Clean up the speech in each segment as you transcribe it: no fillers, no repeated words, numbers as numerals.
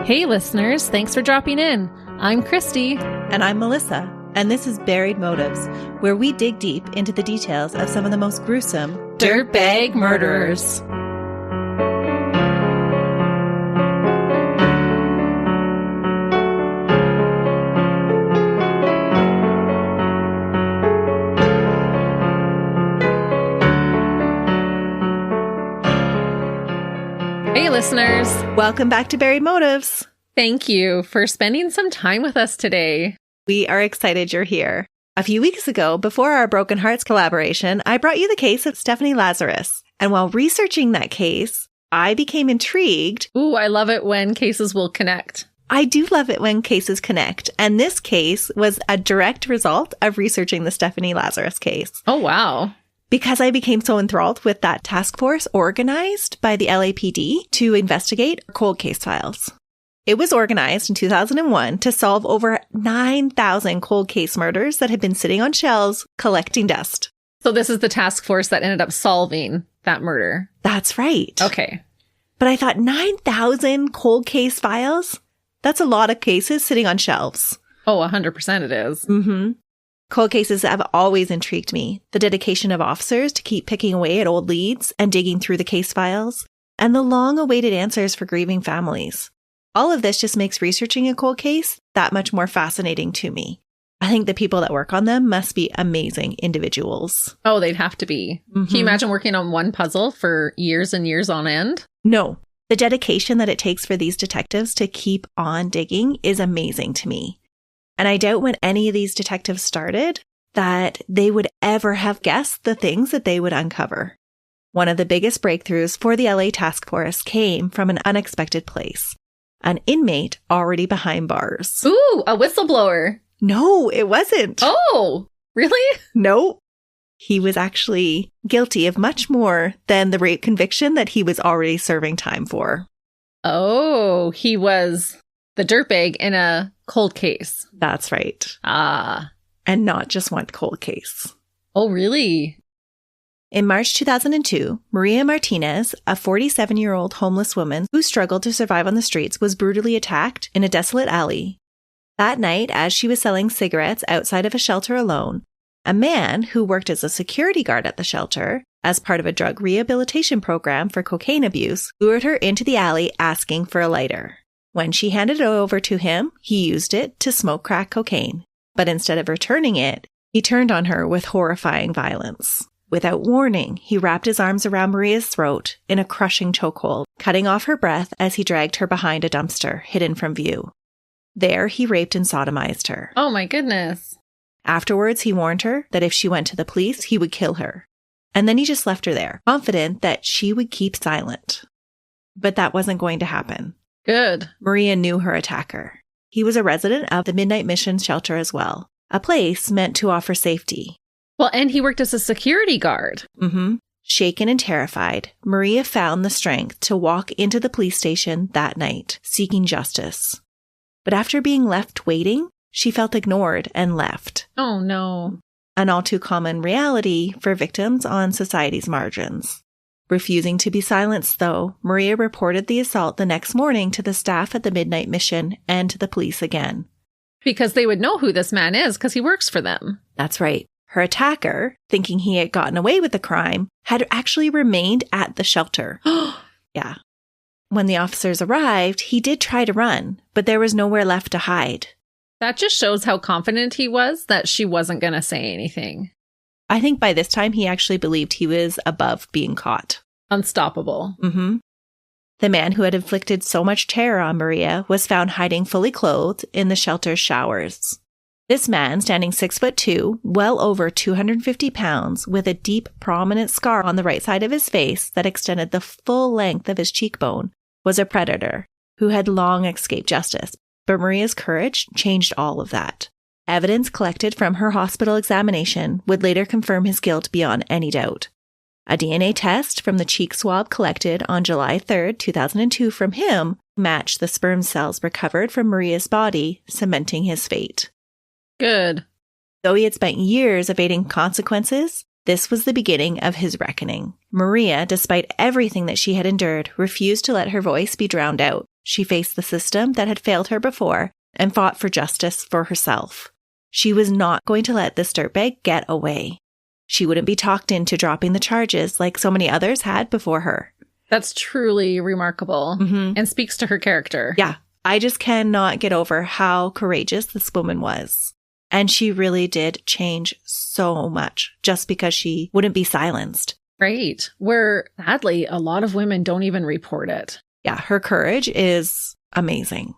Hey listeners, thanks for dropping in. I'm Christy. And I'm Melissa. And this is Buried Motives, where we dig deep into the details of some of the most gruesome dirtbag murderers. Hey listeners. Welcome back to Buried Motives. Thank you for spending some time with us today. We are excited you're here. A few weeks ago, before our Broken Hearts collaboration, I brought you the case of Stephanie Lazarus. And while researching that case, I became intrigued. Ooh, I love it when cases will connect. I do love it when cases connect. And this case was a direct result of researching the Stephanie Lazarus case. Oh, wow. Because I became so enthralled with that task force organized by the LAPD to investigate cold case files. It was organized in 2001 to solve over 9,000 cold case murders that had been sitting on shelves collecting dust. So this is the task force that ended up solving that murder. That's right. Okay. But I thought 9,000 cold case files? That's a lot of cases sitting on shelves. Oh, 100% it is. Mm-hmm. Cold cases have always intrigued me. The dedication of officers to keep picking away at old leads and digging through the case files, and the long-awaited answers for grieving families. All of this just makes researching a cold case that much more fascinating to me. I think the people that work on them must be amazing individuals. Oh, they'd have to be. Mm-hmm. Can you imagine working on one puzzle for years and years on end? No. The dedication that it takes for these detectives to keep on digging is amazing to me. And I doubt when any of these detectives started that they would ever have guessed the things that they would uncover. One of the biggest breakthroughs for the LA task force came from an unexpected place. An inmate already behind bars. Ooh, a whistleblower. No, it wasn't. Oh, really? No. He was actually guilty of much more than the rape conviction that he was already serving time for. Oh, he was the dirtbag in a cold case. That's right. Ah. And not just one cold case. Oh, really? In March 2002, Maria Martinez, a 47-year-old homeless woman who struggled to survive on the streets, was brutally attacked in a desolate alley. That night, as she was selling cigarettes outside of a shelter alone, a man who worked as a security guard at the shelter, as part of a drug rehabilitation program for cocaine abuse, lured her into the alley asking for a lighter. When she handed it over to him, he used it to smoke crack cocaine. But instead of returning it, he turned on her with horrifying violence. Without warning, he wrapped his arms around Maria's throat in a crushing chokehold, cutting off her breath as he dragged her behind a dumpster, hidden from view. There, he raped and sodomized her. Oh my goodness. Afterwards, he warned her that if she went to the police, he would kill her. And then he just left her there, confident that she would keep silent. But that wasn't going to happen. Good. Maria knew her attacker. He was a resident of the Midnight Mission shelter as well, a place meant to offer safety. Well, and he worked as a security guard. Mm-hmm. Shaken and terrified, Maria found the strength to walk into the police station that night, seeking justice. But after being left waiting, she felt ignored and left. Oh, no. An all too common reality for victims on society's margins. Refusing to be silenced, though, Maria reported the assault the next morning to the staff at the Midnight Mission and to the police again. Because they would know who this man is because he works for them. That's right. Her attacker, thinking he had gotten away with the crime, had actually remained at the shelter. Yeah. When the officers arrived, he did try to run, but there was nowhere left to hide. That just shows how confident he was that she wasn't going to say anything. I think by this time he actually believed he was above being caught. Unstoppable. Mm-hmm. The man who had inflicted so much terror on Maria was found hiding fully clothed in the shelter's showers. This man, standing 6'2", well over 250 pounds, with a deep, prominent scar on the right side of his face that extended the full length of his cheekbone, was a predator who had long escaped justice. But Maria's courage changed all of that. Evidence collected from her hospital examination would later confirm his guilt beyond any doubt. A DNA test from the cheek swab collected on July 3, 2002 from him matched the sperm cells recovered from Maria's body, cementing his fate. Good. Though he had spent years evading consequences, this was the beginning of his reckoning. Maria, despite everything that she had endured, refused to let her voice be drowned out, She faced the system that had failed her before and fought for justice for herself. She was not going to let this dirtbag get away. She wouldn't be talked into dropping the charges like so many others had before her. That's truly remarkable and speaks to her character. Yeah, I just cannot get over how courageous this woman was. And she really did change so much just because she wouldn't be silenced. Right. Where, sadly, a lot of women don't even report it. Yeah, her courage is amazing.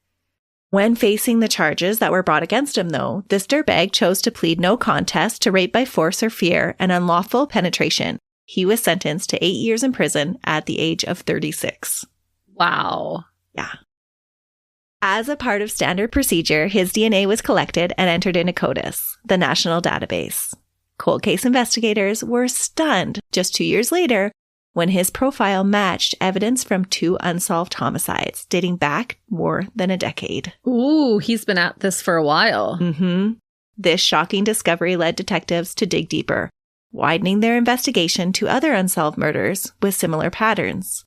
When facing the charges that were brought against him, though, this dirtbag chose to plead no contest to rape by force or fear and unlawful penetration. He was sentenced to 8 years in prison at the age of 36. Wow. Yeah. As a part of standard procedure, his DNA was collected and entered into CODIS, the national database. Cold case investigators were stunned just 2 years later when his profile matched evidence from 2 unsolved homicides dating back more than a decade. Ooh, he's been at this for a while. This shocking discovery led detectives to dig deeper, widening their investigation to other unsolved murders with similar patterns.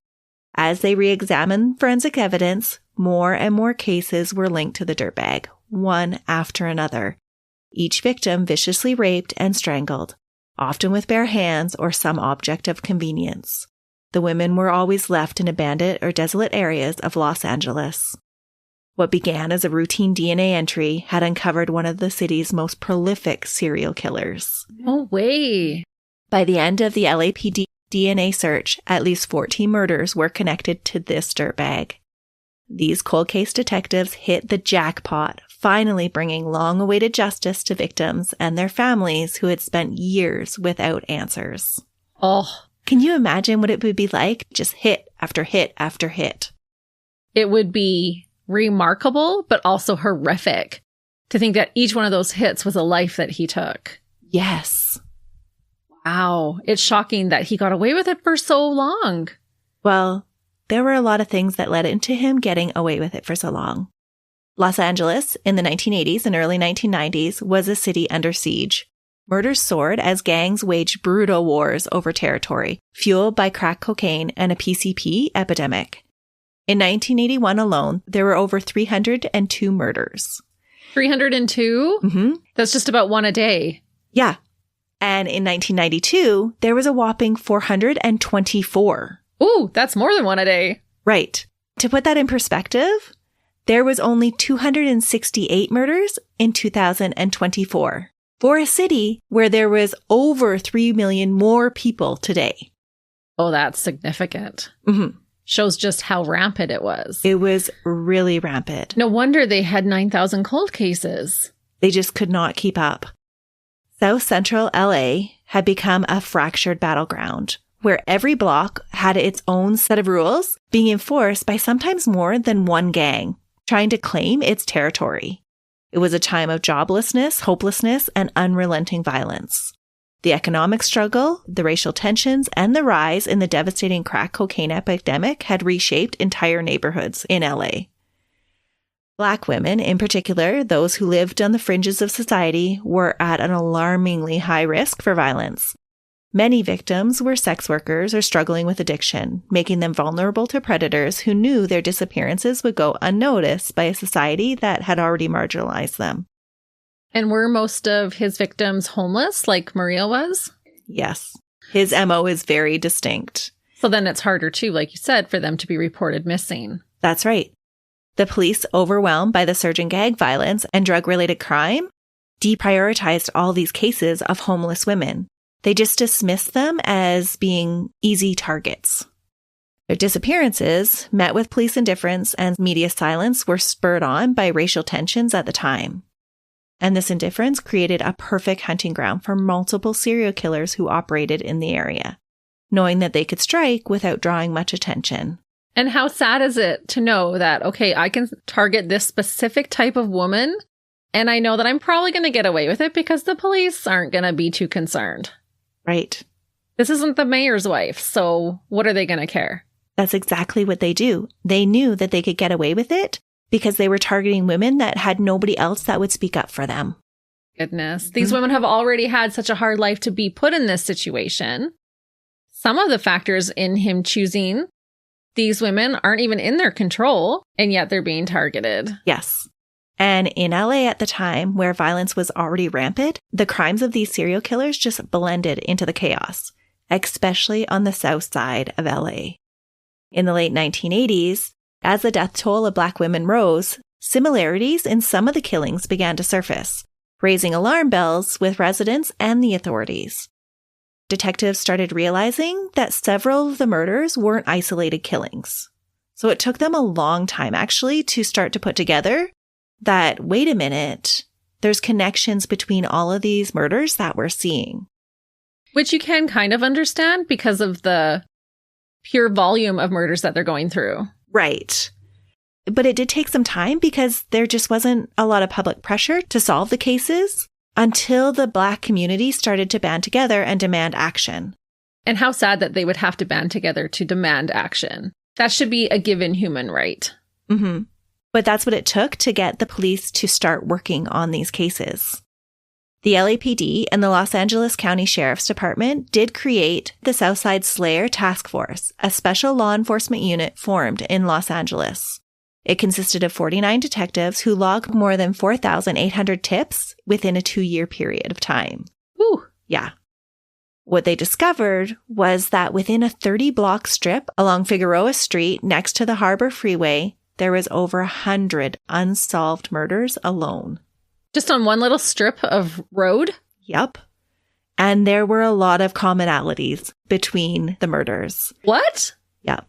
As they re-examined forensic evidence, more and more cases were linked to the dirtbag, one after another. Each victim viciously raped and strangled, often with bare hands or some object of convenience. The women were always left in abandoned or desolate areas of Los Angeles. What began as a routine DNA entry had uncovered one of the city's most prolific serial killers. No way. By the end of the LAPD DNA search, at least 14 murders were connected to this dirtbag. These cold case detectives hit the jackpot, finally bringing long-awaited justice to victims and their families who had spent years without answers. Oh. Can you imagine what it would be like? Just hit after hit after hit. It would be remarkable, but also horrific to think that each one of those hits was a life that he took. Yes. Wow. It's shocking that he got away with it for so long. Well, there were a lot of things that led into him getting away with it for so long. Los Angeles in the 1980s and early 1990s was a city under siege. Murders soared as gangs waged brutal wars over territory, fueled by crack cocaine and a PCP epidemic. In 1981 alone, there were over 302 murders. 302? That's just about one a day. Yeah. And in 1992, there was a whopping 424. Ooh, that's more than one a day. Right. To put that in perspective, there was only 268 murders in 2024 for a city where there was over 3 million more people today. Oh, that's significant. Shows just how rampant it was. It was really rampant. No wonder they had 9,000 cold cases. They just could not keep up. South Central LA had become a fractured battleground, where every block had its own set of rules being enforced by sometimes more than one gang, trying to claim its territory. It was a time of joblessness, hopelessness, and unrelenting violence. The economic struggle, the racial tensions, and the rise in the devastating crack cocaine epidemic had reshaped entire neighborhoods in LA. Black women, in particular, those who lived on the fringes of society, were at an alarmingly high risk for violence. Many victims were sex workers or struggling with addiction, making them vulnerable to predators who knew their disappearances would go unnoticed by a society that had already marginalized them. And were most of his victims homeless, like Maria was? Yes. His MO is very distinct. So then it's harder, too, like you said, for them to be reported missing. That's right. The police, overwhelmed by the surge in gang violence and drug-related crime, deprioritized all these cases of homeless women. They just dismissed them as being easy targets. Their disappearances, met with police indifference and media silence, were spurred on by racial tensions at the time. And this indifference created a perfect hunting ground for multiple serial killers who operated in the area, knowing that they could strike without drawing much attention. And how sad is it to know that, okay, I can target this specific type of woman, and I know that I'm probably going to get away with it because the police aren't going to be too concerned. Right. This isn't the mayor's wife, so what are they going to care? That's exactly what they do. They knew that they could get away with it because they were targeting women that had nobody else that would speak up for them. Goodness. These women have already had such a hard life to be put in this situation. Some of the factors in him choosing These women aren't even in their control, and yet they're being targeted. Yes. And in LA at the time, where violence was already rampant, the crimes of these serial killers just blended into the chaos, especially on the south side of LA. In the late 1980s, as the death toll of Black women rose, similarities in some of the killings began to surface, raising alarm bells with residents and the authorities. Detectives started realizing that several of the murders weren't isolated killings. So it took them a long time, actually, to start to put together that, wait a minute, there's connections between all of these murders that we're seeing. Which you can kind of understand because of the pure volume of murders that they're going through. Right. But it did take some time because there just wasn't a lot of public pressure to solve the cases until the Black community started to band together and demand action. And how sad that they would have to band together to demand action. That should be a given human right. Mm-hmm. But that's what it took to get the police to start working on these cases. The LAPD and the Los Angeles County Sheriff's Department did create the Southside Slayer Task Force, a special law enforcement unit formed in Los Angeles. It consisted of 49 detectives who logged more than 4,800 tips within a 2-year period of time. Ooh. Yeah. What they discovered was that within a 30-block strip along Figueroa Street next to the Harbor Freeway, there was over 100 unsolved murders alone. Just on one little strip of road? Yep. And there were a lot of commonalities between the murders. What? Yep.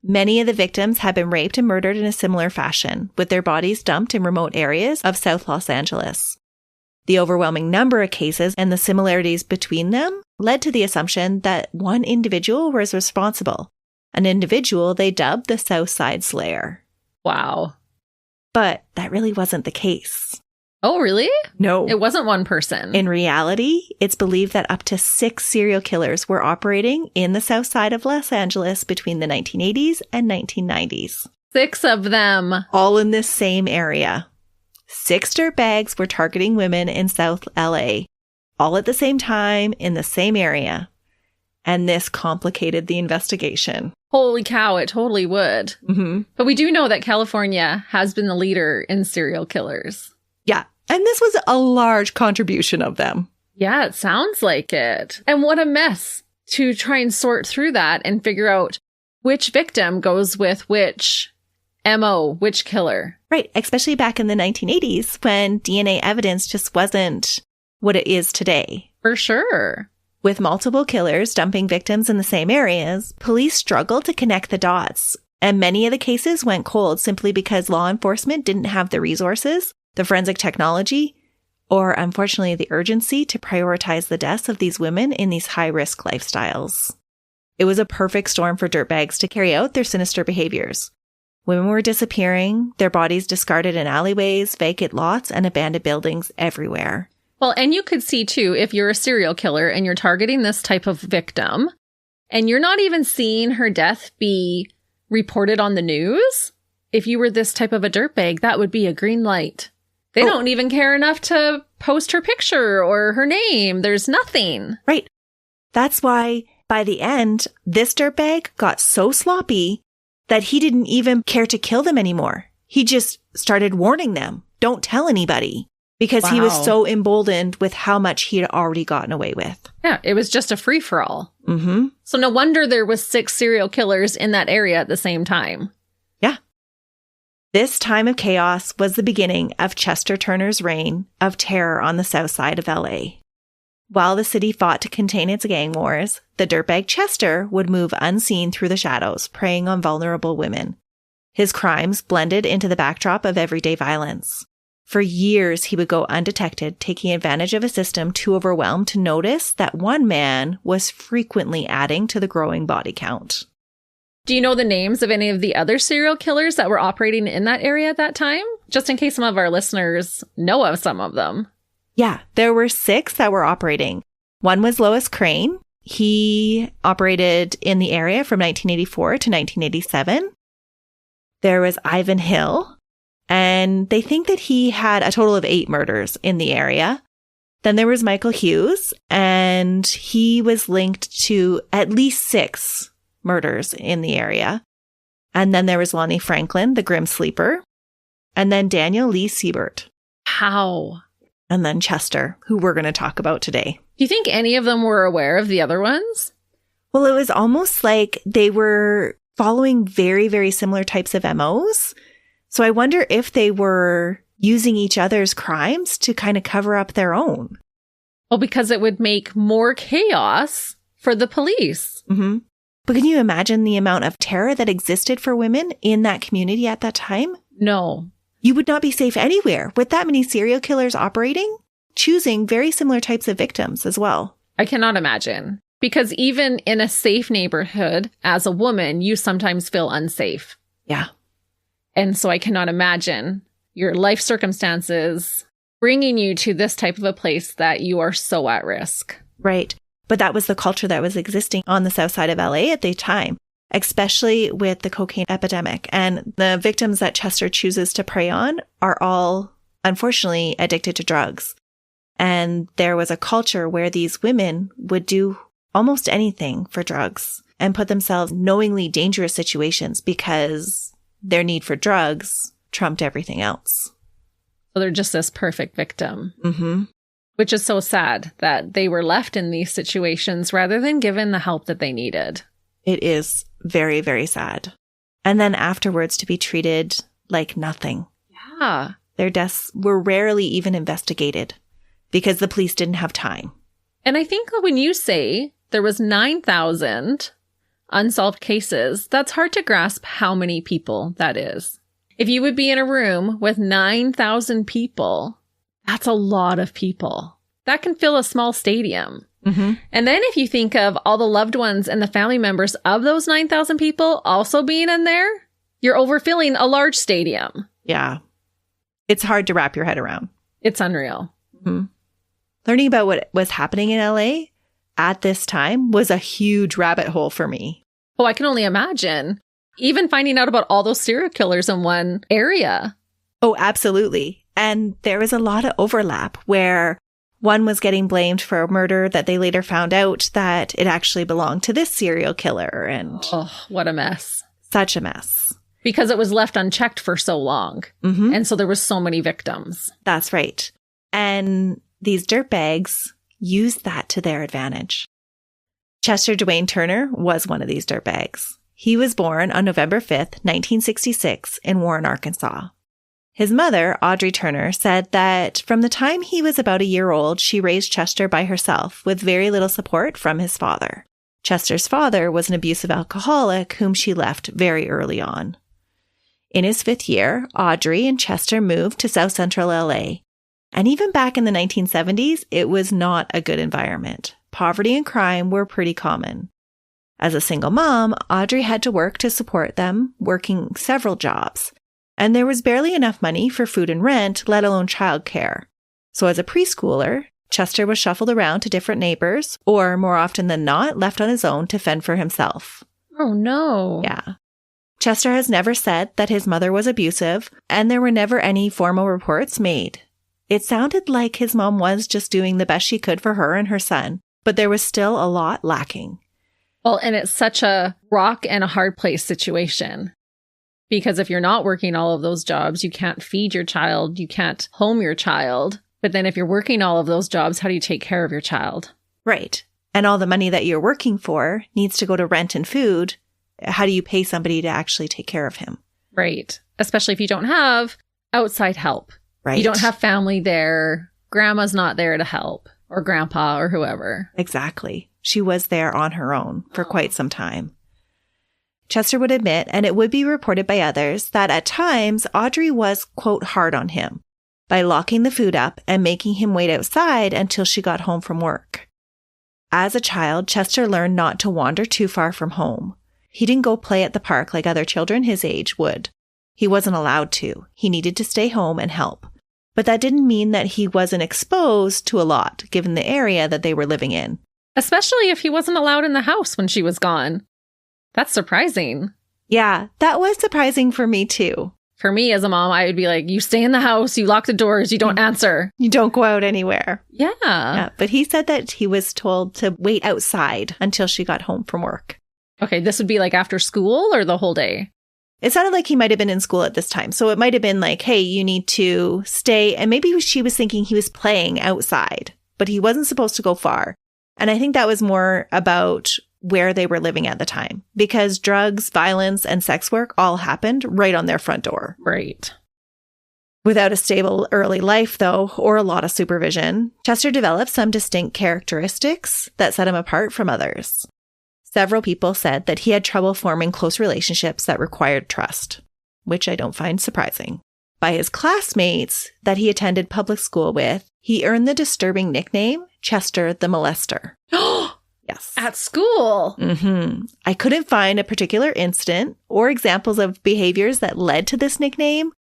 Many of the victims had been raped and murdered in a similar fashion, with their bodies dumped in remote areas of South Los Angeles. The overwhelming number of cases and the similarities between them led to the assumption that one individual was responsible, an individual they dubbed the Southside Slayer. Wow. But that really wasn't the case. Oh, really? No. It wasn't one person. In reality, it's believed that up to 6 serial killers were operating in the south side of Los Angeles between the 1980s and 1990s. 6 of them. All in this same area. 6 dirtbags were targeting women in South LA, all at the same time in the same area. And this complicated the investigation. Holy cow, it totally would. Mm-hmm. But we do know that California has been the leader in serial killers. Yeah. And this was a large contribution of them. Yeah, it sounds like it. And what a mess to try and sort through that and figure out which victim goes with which MO, which killer. Right. Especially back in the 1980s when DNA evidence just wasn't what it is today. For sure. With multiple killers dumping victims in the same areas, police struggled to connect the dots. And many of the cases went cold simply because law enforcement didn't have the resources, the forensic technology, or unfortunately the urgency to prioritize the deaths of these women in these high-risk lifestyles. It was a perfect storm for dirtbags to carry out their sinister behaviors. Women were disappearing, their bodies discarded in alleyways, vacant lots, and abandoned buildings everywhere. Well, and you could see too, if you're a serial killer and you're targeting this type of victim, and you're not even seeing her death be reported on the news, if you were this type of a dirtbag, that would be a green light. They don't even care enough to post her picture or her name. There's nothing. Right. That's why, by the end, this dirtbag got so sloppy that he didn't even care to kill them anymore. He just started warning them, don't tell anybody, because he was so emboldened with how much he had already gotten away with. Yeah, it was just a free-for-all. Mm-hmm. So no wonder there was 6 serial killers in that area at the same time. Yeah. This time of chaos was the beginning of Chester Turner's reign of terror on the south side of LA. While the city fought to contain its gang wars, the dirtbag Chester would move unseen through the shadows, preying on vulnerable women. His crimes blended into the backdrop of everyday violence. For years, he would go undetected, taking advantage of a system too overwhelmed to notice that one man was frequently adding to the growing body count. Do you know the names of any of the other serial killers that were operating in that area at that time? Just in case some of our listeners know of some of them. Yeah, there were 6 that were operating. One was Lois Crane. He operated in the area from 1984 to 1987. There was Ivan Hill, and they think that he had a total of 8 murders in the area. Then there was Michael Hughes, and he was linked to at least 6 murders in the area. And then there was Lonnie Franklin, the Grim Sleeper. And then Daniel Lee Siebert. How? And then Chester, who we're going to talk about today. Do you think any of them were aware of the other ones? Well, it was almost like they were following very, very similar types of MOs. So I wonder if they were using each other's crimes to kind of cover up their own. Well, because it would make more chaos for the police. Mm-hmm. But can you imagine the amount of terror that existed for women in that community at that time? No. You would not be safe anywhere with that many serial killers operating, choosing very similar types of victims as well. I cannot imagine. Because even in a safe neighborhood, as a woman, you sometimes feel unsafe. Yeah. And so I cannot imagine your life circumstances bringing you to this type of a place that you are so at risk. Right. But that was the culture that was existing on the south side of LA at the time, especially with the cocaine epidemic. And the victims that Chester chooses to prey on are all, unfortunately, addicted to drugs. And there was a culture where these women would do almost anything for drugs and put themselves in knowingly dangerous situations because their need for drugs trumped everything else. So they're just this perfect victim. Mm-hmm. Which is so sad that they were left in these situations rather than given the help that they needed. It is very, very sad. And then afterwards to be treated like nothing. Yeah. Their deaths were rarely even investigated because the police didn't have time. And I think when you say there was 9,000 unsolved cases, that's hard to grasp how many people that is. If you would be in a room with 9,000 people, that's a lot of people. That can fill a small stadium. Mm-hmm. And then if you think of all the loved ones and the family members of those 9,000 people also being in there, you're overfilling a large stadium. Yeah. It's hard to wrap your head around. It's unreal. Mm-hmm. Learning about what was happening in LA at this time was a huge rabbit hole for me. Oh, I can only imagine. Even finding out about all those serial killers in one area. Oh, absolutely. And there was a lot of overlap where one was getting blamed for a murder that they later found out that it actually belonged to this serial killer. And oh, what a mess. Such a mess. Because it was left unchecked for so long. Mm-hmm. And so there was so many victims. That's right. And these dirtbags used that to their advantage. Chester Dwayne Turner was one of these dirtbags. He was born on November 5th, 1966 in Warren, Arkansas. His mother, Audrey Turner, said that from the time he was about a year old, she raised Chester by herself with very little support from his father. Chester's father was an abusive alcoholic whom she left very early on. In his 5th year, Audrey and Chester moved to South Central LA. And even back in the 1970s, it was not a good environment. Poverty and crime were pretty common. As a single mom, Audrey had to work to support them, working several jobs. And there was barely enough money for food and rent, let alone childcare. So as a preschooler, Chester was shuffled around to different neighbors, or more often than not, left on his own to fend for himself. Oh, no. Yeah. Chester has never said that his mother was abusive, and there were never any formal reports made. It sounded like his mom was just doing the best she could for her and her son, but there was still a lot lacking. Well, and it's such a rock and a hard place situation. Because if you're not working all of those jobs, you can't feed your child, you can't home your child. But then if you're working all of those jobs, how do you take care of your child? Right. And all the money that you're working for needs to go to rent and food. How do you pay somebody to actually take care of him? Right. Especially if you don't have outside help. Right. You don't have family there. Grandma's not there to help. Or grandpa or whoever. Exactly. She was there on her own for quite some time. Chester would admit, and it would be reported by others, that at times Audrey was, quote, hard on him by locking the food up and making him wait outside until she got home from work. As a child, Chester learned not to wander too far from home. He didn't go play at the park like other children his age would. He wasn't allowed to. He needed to stay home and help. But that didn't mean that he wasn't exposed to a lot, given the area that they were living in. Especially if he wasn't allowed in the house when she was gone. That's surprising. Yeah, that was surprising for me too. For me as a mom, I would be like, you stay in the house, you lock the doors, you don't answer. You don't go out anywhere. Yeah. But he said that he was told to wait outside until she got home from work. Okay, this would be like after school or the whole day? It sounded like he might have been in school at this time. So it might have been like, hey, you need to stay. And maybe she was thinking he was playing outside, but he wasn't supposed to go far. And I think that was more about where they were living at the time, because drugs, violence, and sex work all happened right on their front door. Right. Without a stable early life, though, or a lot of supervision, Chester developed some distinct characteristics that set him apart from others. Several people said that he had trouble forming close relationships that required trust, which I don't find surprising. By his classmates that he attended public school with, he earned the disturbing nickname Chester the Molester. Yes. At school? Mm-hmm. I couldn't find a particular incident or examples of behaviors that led to this nickname,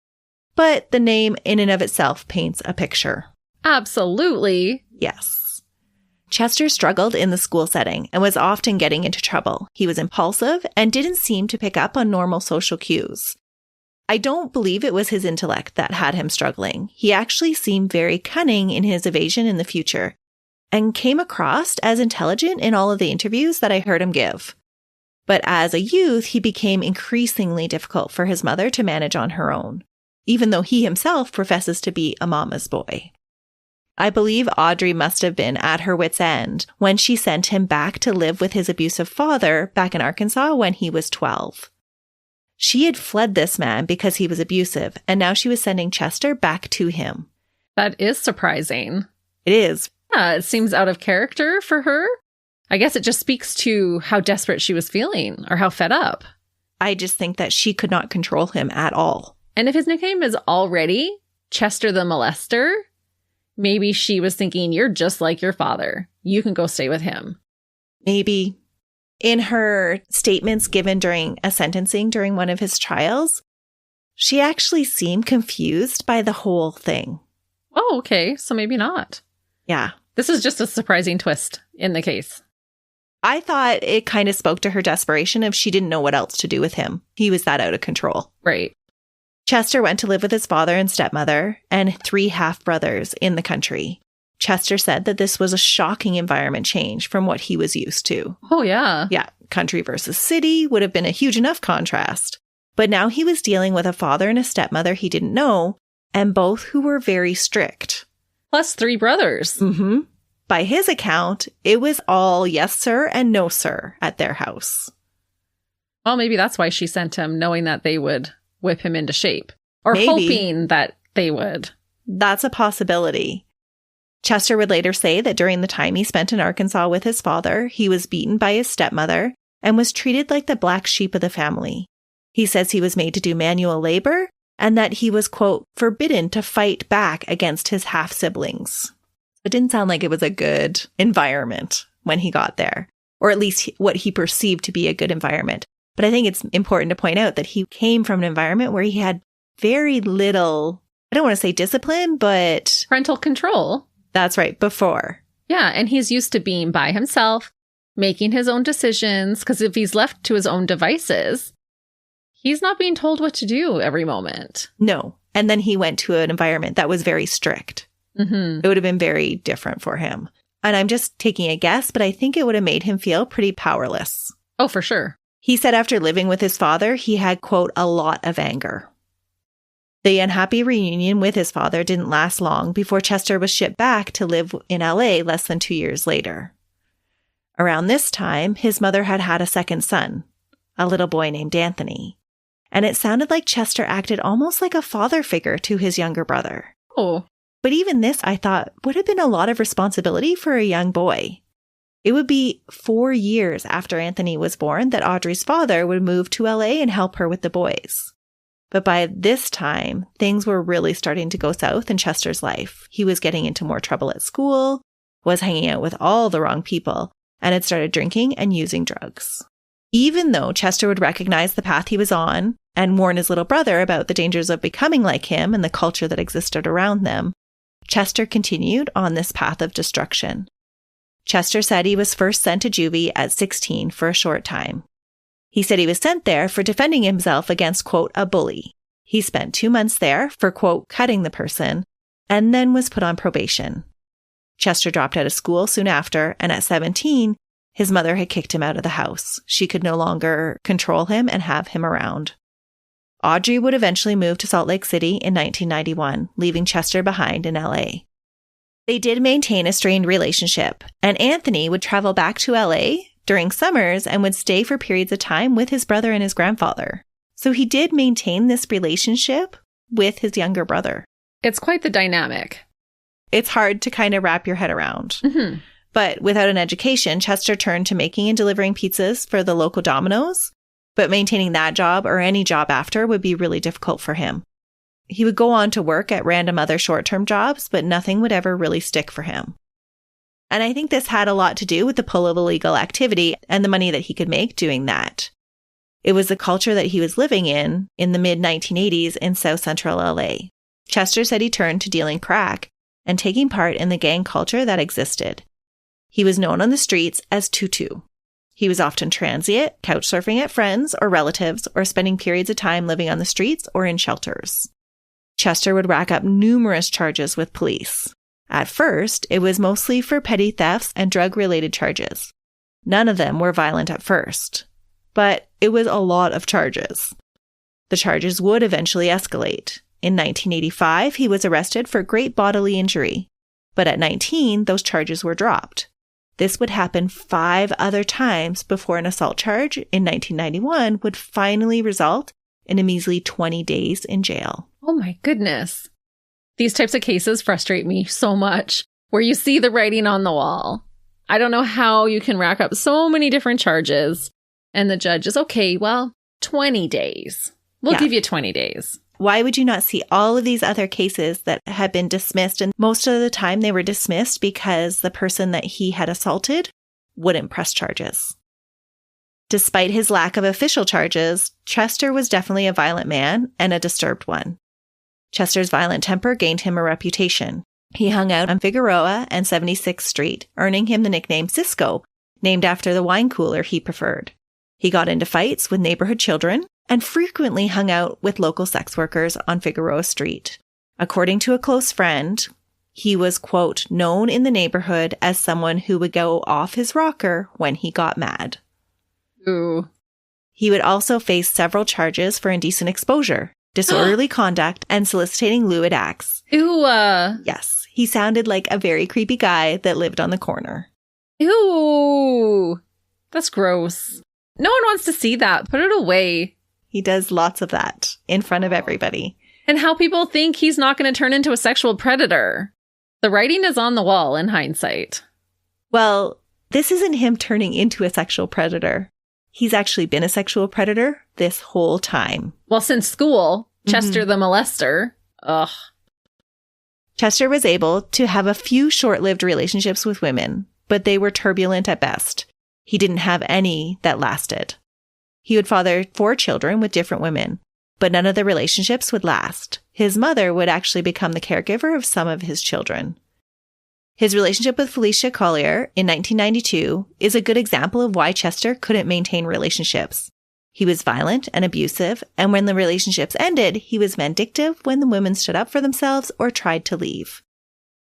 but the name in and of itself paints a picture. Absolutely. Yes. Chester struggled in the school setting and was often getting into trouble. He was impulsive and didn't seem to pick up on normal social cues. I don't believe it was his intellect that had him struggling. He actually seemed very cunning in his evasion in the future and came across as intelligent in all of the interviews that I heard him give. But as a youth, he became increasingly difficult for his mother to manage on her own, even though he himself professes to be a mama's boy. I believe Audrey must have been at her wit's end when she sent him back to live with his abusive father back in Arkansas when he was 12. She had fled this man because he was abusive, and now she was sending Chester back to him. That is surprising. It is. Yeah, it seems out of character for her. I guess it just speaks to how desperate she was feeling or how fed up. I just think that she could not control him at all. And if his nickname is already Chester the Molester, maybe she was thinking, you're just like your father. You can go stay with him. Maybe. In her statements given during a sentencing during one of his trials, she actually seemed confused by the whole thing. Oh, okay. So maybe not. Yeah. This is just a surprising twist in the case. I thought it kind of spoke to her desperation if she didn't know what else to do with him. He was that out of control. Right. Chester went to live with his father and stepmother and 3 half-brothers in the country. Chester said that this was a shocking environment change from what he was used to. Oh, yeah. Yeah, country versus city would have been a huge enough contrast. But now he was dealing with a father and a stepmother he didn't know, and both who were very strict. Plus 3 brothers. Mm-hmm. By his account, it was all yes, sir, and no, sir at their house. Well, maybe that's why she sent him, knowing that they would whip him into shape. Or maybe. Hoping that they would. That's a possibility. Chester would later say that during the time he spent in Arkansas with his father, he was beaten by his stepmother and was treated like the black sheep of the family. He says he was made to do manual labor and that he was, quote, forbidden to fight back against his half-siblings. It didn't sound like it was a good environment when he got there, or at least what he perceived to be a good environment. But I think it's important to point out that he came from an environment where he had very little, I don't want to say discipline, but parental control. That's right, before. Yeah, and he's used to being by himself, making his own decisions, because if he's left to his own devices, he's not being told what to do every moment. No. And then he went to an environment that was very strict. Mm-hmm. It would have been very different for him. And I'm just taking a guess, but I think it would have made him feel pretty powerless. Oh, for sure. He said after living with his father, he had, quote, a lot of anger. The unhappy reunion with his father didn't last long before Chester was shipped back to live in LA less than 2 years later. Around this time, his mother had had a second son, a little boy named Anthony. And it sounded like Chester acted almost like a father figure to his younger brother. Oh. But even this, I thought, would have been a lot of responsibility for a young boy. It would be 4 years after Anthony was born that Audrey's father would move to LA and help her with the boys. But by this time, things were really starting to go south in Chester's life. He was getting into more trouble at school, was hanging out with all the wrong people, and had started drinking and using drugs. Even though Chester would recognize the path he was on and warn his little brother about the dangers of becoming like him and the culture that existed around them, Chester continued on this path of destruction. Chester said he was first sent to juvie at 16 for a short time. He said he was sent there for defending himself against, quote, a bully. He spent 2 months there for, quote, cutting the person, and then was put on probation. Chester dropped out of school soon after, and at 17, His mother had kicked him out of the house. She could no longer control him and have him around. Audrey would eventually move to Salt Lake City in 1991, leaving Chester behind in LA. They did maintain a strained relationship, and Anthony would travel back to LA during summers and would stay for periods of time with his brother and his grandfather. So he did maintain this relationship with his younger brother. It's quite the dynamic. It's hard to kind of wrap your head around. Mm-hmm. But without an education, Chester turned to making and delivering pizzas for the local Domino's. But maintaining that job or any job after would be really difficult for him. He would go on to work at random other short-term jobs, but nothing would ever really stick for him. And I think this had a lot to do with the pull of illegal activity and the money that he could make doing that. It was the culture that he was living in the mid-1980s in South Central LA. Chester said he turned to dealing crack and taking part in the gang culture that existed. He was known on the streets as Tutu. He was often transient, couch surfing at friends or relatives, or spending periods of time living on the streets or in shelters. Chester would rack up numerous charges with police. At first, it was mostly for petty thefts and drug-related charges. None of them were violent at first, but it was a lot of charges. The charges would eventually escalate. In 1985, he was arrested for great bodily injury, but at 19, those charges were dropped. This would happen 5 other times before an assault charge in 1991 would finally result in a measly 20 days in jail. Oh my goodness. These types of cases frustrate me so much, where you see the writing on the wall. I don't know how you can rack up so many different charges, and the judge is, okay, well, 20 days. We'll give you 20 days. Why would you not see all of these other cases that had been dismissed? And most of the time they were dismissed because the person that he had assaulted wouldn't press charges. Despite his lack of official charges, Chester was definitely a violent man and a disturbed one. Chester's violent temper gained him a reputation. He hung out on Figueroa and 76th Street, earning him the nickname Cisco, named after the wine cooler he preferred. He got into fights with neighborhood children and frequently hung out with local sex workers on Figueroa Street. According to a close friend, he was, quote, known in the neighborhood as someone who would go off his rocker when he got mad. Ooh. He would also face several charges for indecent exposure, disorderly conduct, and soliciting lewd acts. Ew. Yes, he sounded like a very creepy guy that lived on the corner. Ew. That's gross. No one wants to see that. Put it away. He does lots of that in front of everybody. And how people think he's not going to turn into a sexual predator. The writing is on the wall in hindsight. Well, this isn't him turning into a sexual predator. He's actually been a sexual predator this whole time. Well, since school, Chester the molester. Ugh. Chester was able to have a few short-lived relationships with women, but they were turbulent at best. He didn't have any that lasted. He would father 4 children with different women, but none of the relationships would last. His mother would actually become the caregiver of some of his children. His relationship with Felicia Collier in 1992 is a good example of why Chester couldn't maintain relationships. He was violent and abusive, and when the relationships ended, he was vindictive when the women stood up for themselves or tried to leave.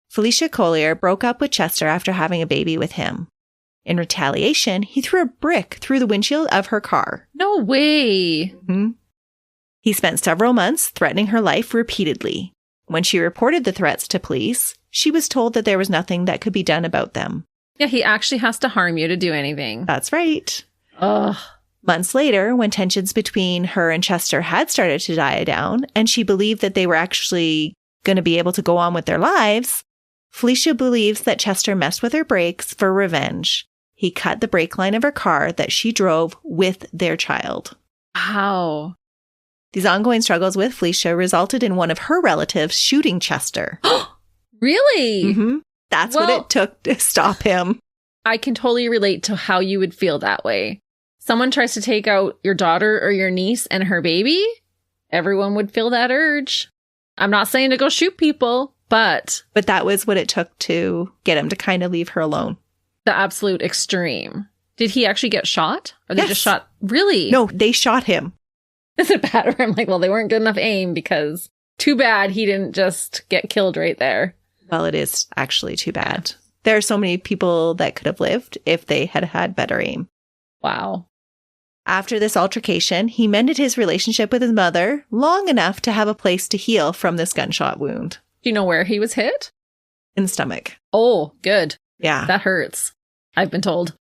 Felicia Collier broke up with Chester after having a baby with him. In retaliation, he threw a brick through the windshield of her car. No way. Mm-hmm. He spent several months threatening her life repeatedly. When she reported the threats to police, she was told that there was nothing that could be done about them. Yeah, he actually has to harm you to do anything. That's right. Ugh. Months later, when tensions between her and Chester had started to die down, and she believed that they were actually going to be able to go on with their lives, Felicia believes that Chester messed with her brakes for revenge. He cut the brake line of her car that she drove with their child. Wow. These ongoing struggles with Felicia resulted in one of her relatives shooting Chester. Really? Mm-hmm. That's what it took to stop him. I can totally relate to how you would feel that way. Someone tries to take out your daughter or your niece and her baby, everyone would feel that urge. I'm not saying to go shoot people, but that was what it took to get him to kind of leave her alone. The absolute extreme. Did he actually get shot? Or they just shot? Really? No, they shot him. Is it bad? Or I'm like, well, they weren't good enough aim because too bad he didn't just get killed right there. Well, it is actually too bad. There are so many people that could have lived if they had had better aim. Wow. After this altercation, he mended his relationship with his mother long enough to have a place to heal from this gunshot wound. Do you know where he was hit? In the stomach. Oh, good. Yeah. That hurts, I've been told.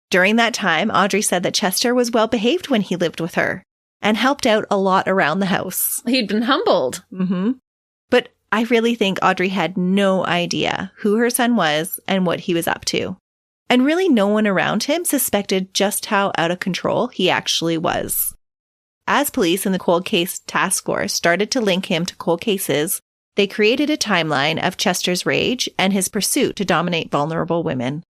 During that time, Audrey said that Chester was well behaved when he lived with her and helped out a lot around the house. He'd been humbled. Mm-hmm. But I really think Audrey had no idea who her son was and what he was up to. And really no one around him suspected just how out of control he actually was. As police in the cold case task force started to link him to cold cases, they created a timeline of Chester's rage and his pursuit to dominate vulnerable women.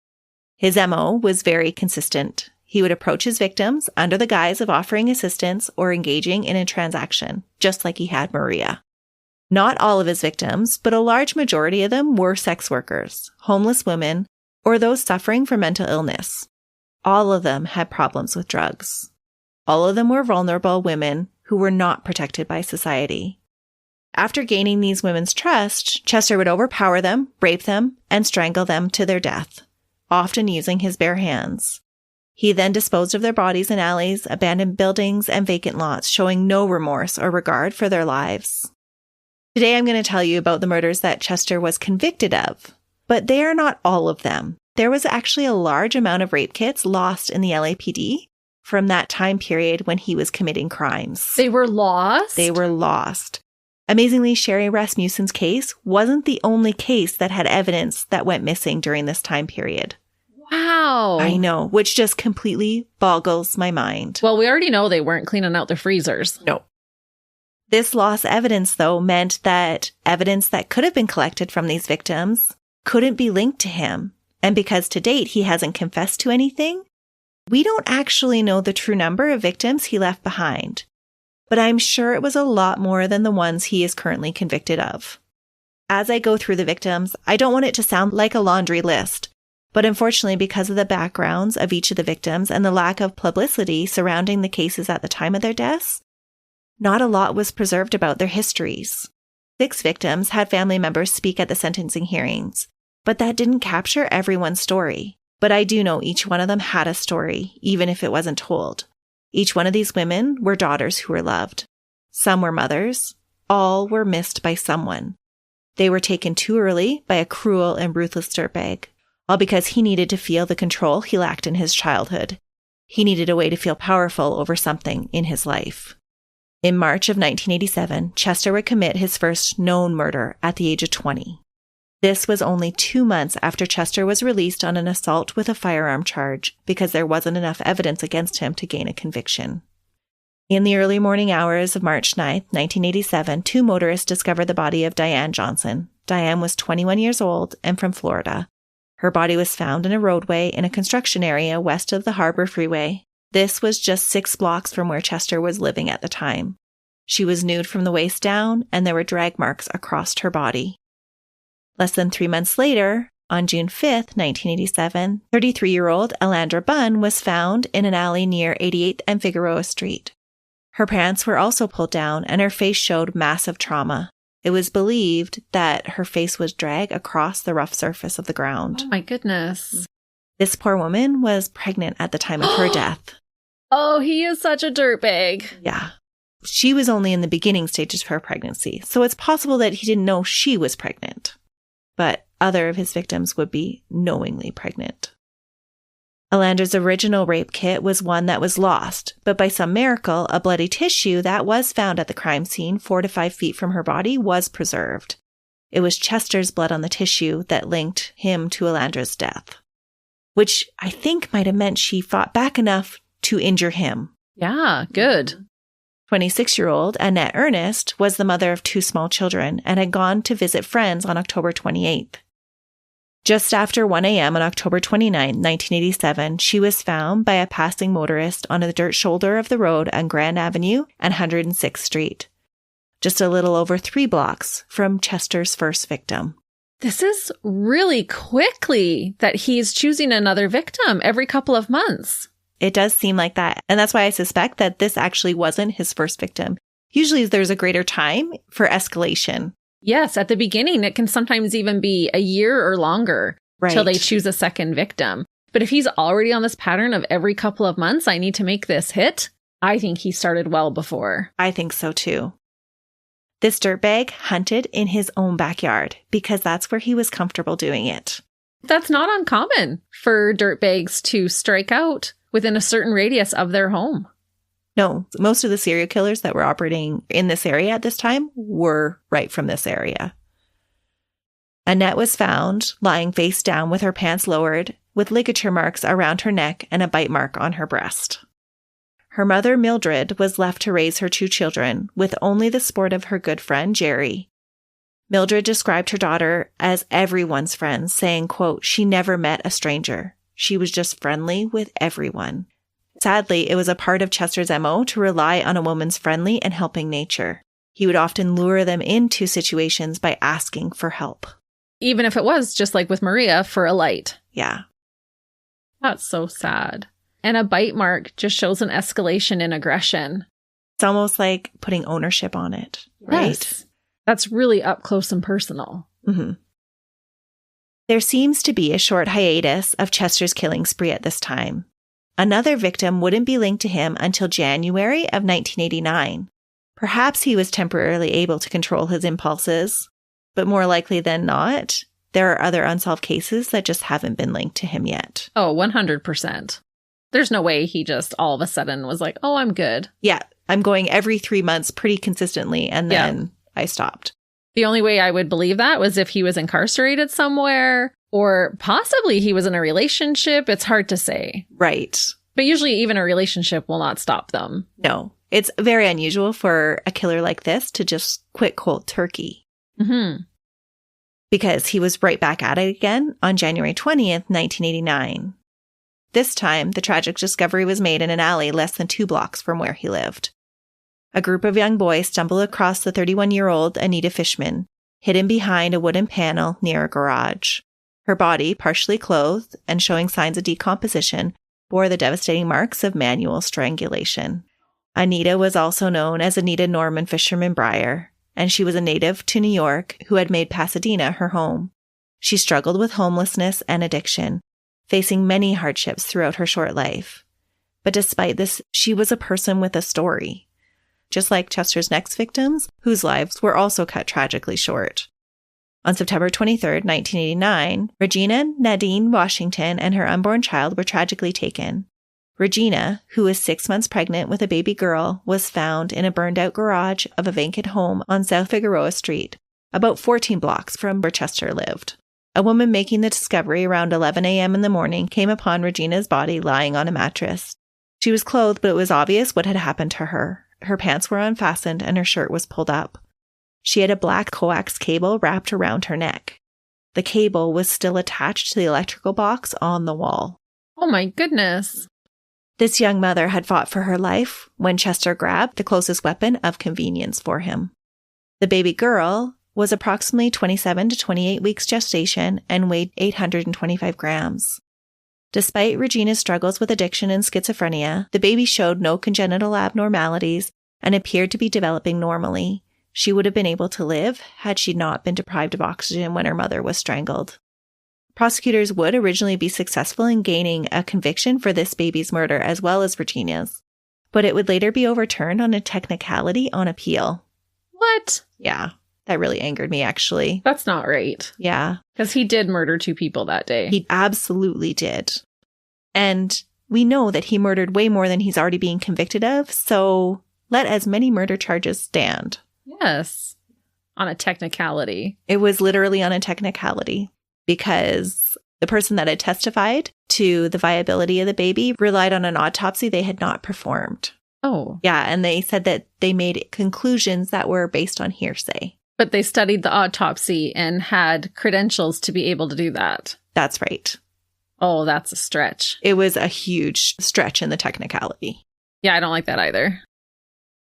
His MO was very consistent. He would approach his victims under the guise of offering assistance or engaging in a transaction, just like he had Maria. Not all of his victims, but a large majority of them were sex workers, homeless women, or those suffering from mental illness. All of them had problems with drugs. All of them were vulnerable women who were not protected by society. After gaining these women's trust, Chester would overpower them, rape them, and strangle them to their death, often using his bare hands. He then disposed of their bodies in alleys, abandoned buildings, and vacant lots, showing no remorse or regard for their lives. Today I'm going to tell you about the murders that Chester was convicted of, but they are not all of them. There was actually a large amount of rape kits lost in the LAPD from that time period when he was committing crimes. They were lost? They were lost. Amazingly, Sherry Rasmussen's case wasn't the only case that had evidence that went missing during this time period. Wow. I know, which just completely boggles my mind. Well, we already know they weren't cleaning out their freezers. No. This lost evidence, though, meant that evidence that could have been collected from these victims couldn't be linked to him. And because to date he hasn't confessed to anything, we don't actually know the true number of victims he left behind. But I'm sure it was a lot more than the ones he is currently convicted of. As I go through the victims, I don't want it to sound like a laundry list, but unfortunately, because of the backgrounds of each of the victims and the lack of publicity surrounding the cases at the time of their deaths, not a lot was preserved about their histories. 6 victims had family members speak at the sentencing hearings, but that didn't capture everyone's story. But I do know each one of them had a story, even if it wasn't told. Each one of these women were daughters who were loved. Some were mothers. All were missed by someone. They were taken too early by a cruel and ruthless dirtbag, all because he needed to feel the control he lacked in his childhood. He needed a way to feel powerful over something in his life. In March of 1987, Chester would commit his first known murder at the age of 20. This was only 2 months after Chester was released on an assault with a firearm charge because there wasn't enough evidence against him to gain a conviction. In the early morning hours of March 9, 1987, 2 motorists discovered the body of Diane Johnson. Diane was 21 years old and from Florida. Her body was found in a roadway in a construction area west of the Harbor Freeway. This was just 6 blocks from where Chester was living at the time. She was nude from the waist down, and there were drag marks across her body. Less than 3 months later, on June 5th, 1987, 33-year-old Alandra Bunn was found in an alley near 88th and Figueroa Street. Her pants were also pulled down, and her face showed massive trauma. It was believed that her face was dragged across the rough surface of the ground. Oh my goodness. This poor woman was pregnant at the time of her death. Oh, he is such a dirtbag. Yeah. She was only in the beginning stages of her pregnancy, so it's possible that he didn't know she was pregnant. But other of his victims would be knowingly pregnant. Alandra's original rape kit was one that was lost, but by some miracle, a bloody tissue that was found at the crime scene 4 to 5 feet from her body was preserved. It was Chester's blood on the tissue that linked him to Alandra's death, which I think might have meant she fought back enough to injure him. Yeah, good. 26-year-old Annette Ernest was the mother of 2 small children and had gone to visit friends on October 28th. Just after 1 a.m. on October 29, 1987, she was found by a passing motorist on the dirt shoulder of the road on Grand Avenue and 106th Street, just a little over 3 blocks from Chester's first victim. This is really quickly that he's choosing another victim every couple of months. It does seem like that. And that's why I suspect that this actually wasn't his first victim. Usually there's a greater time for escalation. Yes, at the beginning, it can sometimes even be a year or longer till they choose a second victim. But if he's already on this pattern of every couple of months, I need to make this hit, I think he started well before. I think so too. This dirtbag hunted in his own backyard because that's where he was comfortable doing it. That's not uncommon for dirtbags to strike out within a certain radius of their home. No, most of the serial killers that were operating in this area at this time were right from this area. Annette was found lying face down with her pants lowered, with ligature marks around her neck and a bite mark on her breast. Her mother, Mildred, was left to raise her 2 children, with only the support of her good friend, Jerry. Mildred described her daughter as everyone's friend, saying, quote, "She never met a stranger. She was just friendly with everyone." Sadly, it was a part of Chester's MO to rely on a woman's friendly and helping nature. He would often lure them into situations by asking for help. Even if it was, just like with Maria, for a light. Yeah. That's so sad. And a bite mark just shows an escalation in aggression. It's almost like putting ownership on it, right? Yes. That's really up close and personal. Mm-hmm. There seems to be a short hiatus of Chester's killing spree at this time. Another victim wouldn't be linked to him until January of 1989. Perhaps he was temporarily able to control his impulses, but more likely than not, there are other unsolved cases that just haven't been linked to him yet. Oh, 100%. There's no way he just all of a sudden was like, oh, I'm good. Yeah, I'm going every 3 months pretty consistently, and then I stopped. The only way I would believe that was if he was incarcerated somewhere, or possibly he was in a relationship. It's hard to say. Right. But usually even a relationship will not stop them. No, it's very unusual for a killer like this to just quit cold turkey. Mm-hmm. Because he was right back at it again on January 20th, 1989. This time, the tragic discovery was made in an alley less than 2 blocks from where he lived. A group of young boys stumbled across the 31-year-old Anita Fishman, hidden behind a wooden panel near a garage. Her body, partially clothed and showing signs of decomposition, bore the devastating marks of manual strangulation. Anita was also known as Anita Norman Fisherman Breyer, and she was a native to New York who had made Pasadena her home. She struggled with homelessness and addiction, facing many hardships throughout her short life. But despite this, she was a person with a story, just like Chester's next victims, whose lives were also cut tragically short. On September 23, 1989, Regina Nadine Washington and her unborn child were tragically taken. Regina, who was 6 months pregnant with a baby girl, was found in a burned-out garage of a vacant home on South Figueroa Street, about 14 blocks from where Chester lived. A woman making the discovery around 11 a.m. in the morning came upon Regina's body lying on a mattress. She was clothed, but it was obvious what had happened to her. Her pants were unfastened and her shirt was pulled up. She had a black coax cable wrapped around her neck. The cable was still attached to the electrical box on the wall. Oh my goodness. This young mother had fought for her life when Chester grabbed the closest weapon of convenience for him. The baby girl was approximately 27 to 28 weeks gestation and weighed 825 grams. Despite Regina's struggles with addiction and schizophrenia, the baby showed no congenital abnormalities and appeared to be developing normally. She would have been able to live had she not been deprived of oxygen when her mother was strangled. Prosecutors would originally be successful in gaining a conviction for this baby's murder as well as Regina's, but it would later be overturned on a technicality on appeal. What? Yeah, that really angered me, actually. That's not right. Yeah. Because he did murder 2 people that day. He absolutely did. And we know that he murdered way more than he's already being convicted of, so let as many murder charges stand. Yes. On a technicality. It was literally on a technicality because the person that had testified to the viability of the baby relied on an autopsy they had not performed. Oh. Yeah, and they said that they made conclusions that were based on hearsay. But they studied the autopsy and had credentials to be able to do that. That's right. Oh, that's a stretch. It was a huge stretch in the technicality. Yeah, I don't like that either.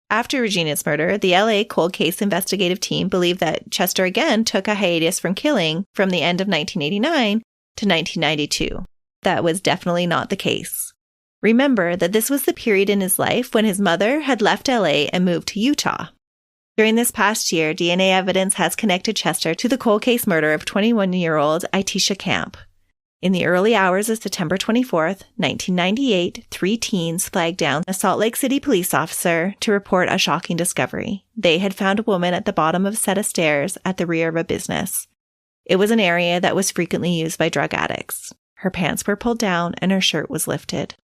After Regina's murder, the LA cold case investigative team believed that Chester again took a hiatus from killing from the end of 1989 to 1992. That was definitely not the case. Remember that this was the period in his life when his mother had left LA and moved to Utah. During this past year, DNA evidence has connected Chester to the cold case murder of 21-year-old Itisha Camp. In the early hours of September 24th, 1998, 3 teens flagged down a Salt Lake City police officer to report a shocking discovery. They had found a woman at the bottom of a set of stairs at the rear of a business. It was an area that was frequently used by drug addicts. Her pants were pulled down and her shirt was lifted.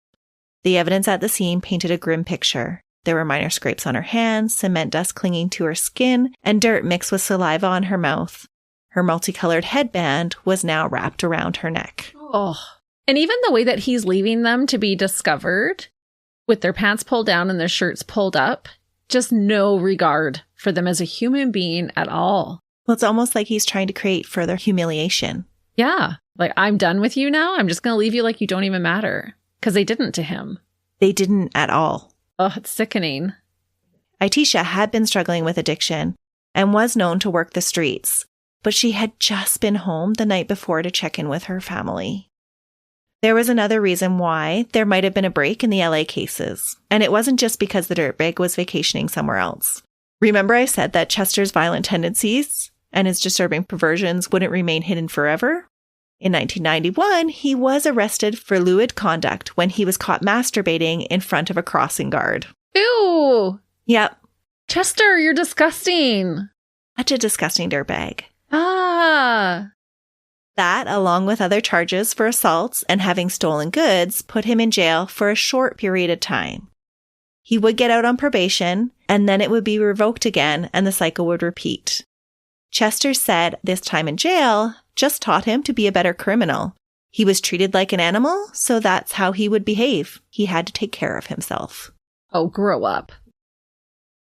The evidence at the scene painted a grim picture. There were minor scrapes on her hands, cement dust clinging to her skin, and dirt mixed with saliva on her mouth. Her multicolored headband was now wrapped around her neck. Oh. And even the way that he's leaving them to be discovered, with their pants pulled down and their shirts pulled up, just no regard for them as a human being at all. Well, it's almost like he's trying to create further humiliation. Yeah. Like, I'm done with you now. I'm just going to leave you like you don't even matter. Because they didn't to him. They didn't at all. Oh, it's sickening. Itisha had been struggling with addiction and was known to work the streets, but she had just been home the night before to check in with her family. There was another reason why there might have been a break in the LA cases, and it wasn't just because the dirtbag was vacationing somewhere else. Remember I said that Chester's violent tendencies and his disturbing perversions wouldn't remain hidden forever? In 1991, he was arrested for lewd conduct when he was caught masturbating in front of a crossing guard. Ew! Yep. Chester, you're disgusting. Such a disgusting dirtbag. Ah. That, along with other charges for assaults and having stolen goods, put him in jail for a short period of time. He would get out on probation, and then it would be revoked again, and the cycle would repeat. Chester said this time in jail just taught him to be a better criminal. He was treated like an animal, so that's how he would behave. He had to take care of himself. Oh, grow up.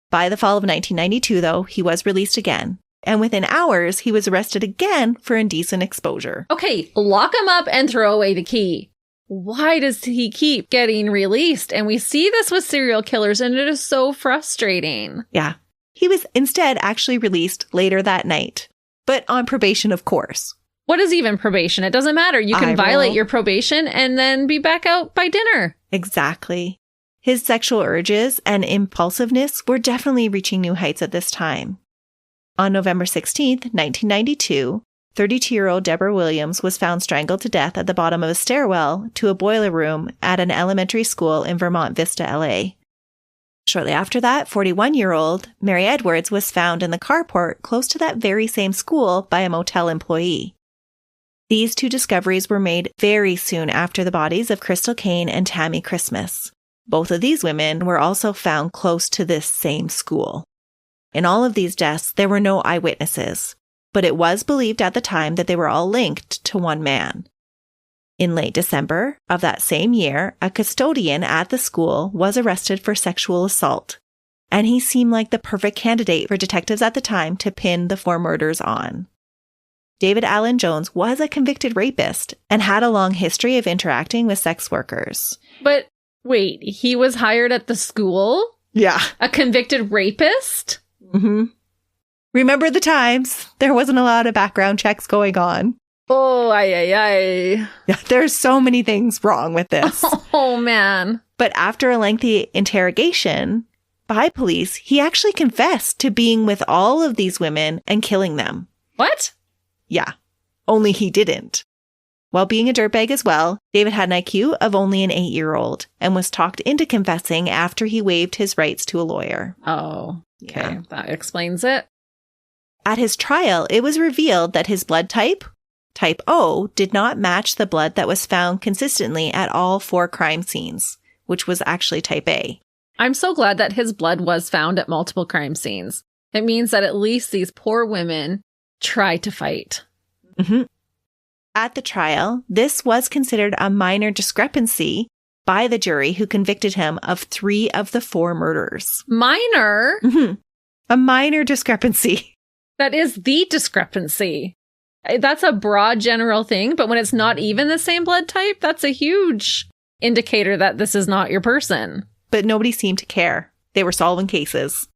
By the fall of 1992, though, he was released again. And within hours, he was arrested again for indecent exposure. Okay, lock him up and throw away the key. Why does he keep getting released? And we see this with serial killers, and it is so frustrating. Yeah. He was instead actually released later that night, but on probation, of course. What is even probation? It doesn't matter. You can violate your probation and then be back out by dinner. Exactly. His sexual urges and impulsiveness were definitely reaching new heights at this time. On November 16th, 1992, 32-year-old Deborah Williams was found strangled to death at the bottom of a stairwell to a boiler room at an elementary school in Vermont Vista, LA. Shortly after that, 41-year-old Mary Edwards was found in the carport close to that very same school by a motel employee. These two discoveries were made very soon after the bodies of Crystal Kane and Tammy Christmas. Both of these women were also found close to this same school. In all of these deaths, there were no eyewitnesses, but it was believed at the time that they were all linked to one man. In late December of that same year, a custodian at the school was arrested for sexual assault, and he seemed like the perfect candidate for detectives at the time to pin the 4 murders on. David Allen Jones was a convicted rapist and had a long history of interacting with sex workers. But wait, he was hired at the school? Yeah. A convicted rapist? Mm-hmm. Remember the times? There wasn't a lot of background checks going on. Oh, ay. Yeah, there's so many things wrong with this. Oh, man. But after a lengthy interrogation by police, he actually confessed to being with all of these women and killing them. What? Yeah, only he didn't. While being a dirtbag as well, David had an IQ of only an 8-year-old and was talked into confessing after he waived his rights to a lawyer. Oh, okay. Yeah. That explains it. At his trial, it was revealed that his blood type O, did not match the blood that was found consistently at all 4 crime scenes, which was actually type A. I'm so glad that his blood was found at multiple crime scenes. It means that at least these poor women tried to fight. Mm-hmm. At the trial, this was considered a minor discrepancy by the jury who convicted him of 3 of the 4 murders. Minor? Mm-hmm. A minor discrepancy. That is the discrepancy. That's a broad general thing, but when it's not even the same blood type, that's a huge indicator that this is not your person. But nobody seemed to care. They were solving cases.